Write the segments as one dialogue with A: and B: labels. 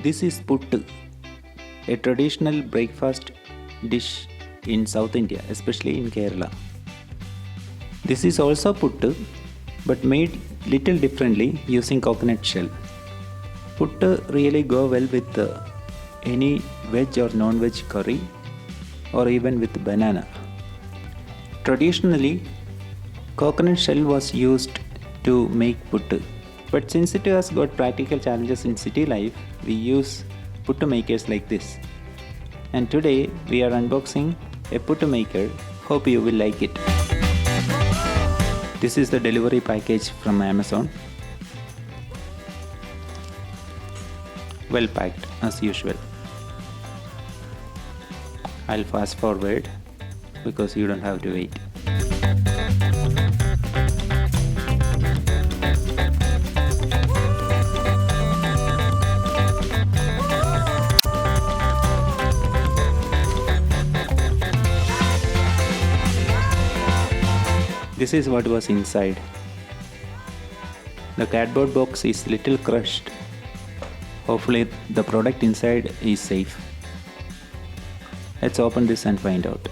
A: This is Puttu, a traditional breakfast dish in South India, especially in Kerala. This is also Puttu, but made little differently using coconut shell. Puttu really go well with any veg or non-veg curry or even with banana. Traditionally, coconut shell was used to make puttu. But since it has got practical challenges in city life, we use puttu makers like this. And today we are unboxing a puttu maker. Hope you will like it. This is the delivery package from Amazon. Well packed as usual. I'll fast forward because you don't have to wait. This is what was inside. The cardboard box is little crushed. Hopefully the product inside is safe. Let's open this and find out.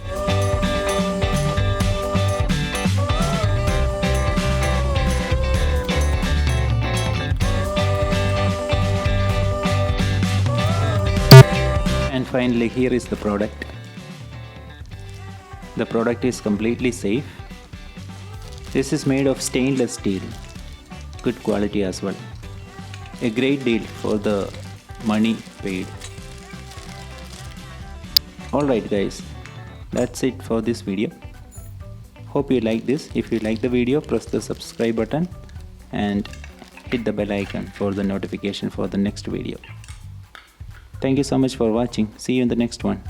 A: And finally, here is the product. The product is completely safe. This is made of stainless steel, good quality as well. A great deal for the money paid. Alright guys, that's it for this video. Hope you like this. If you like the video, press the subscribe button and hit the bell icon for the notification for the next video. Thank you so much for watching. See you in the next one.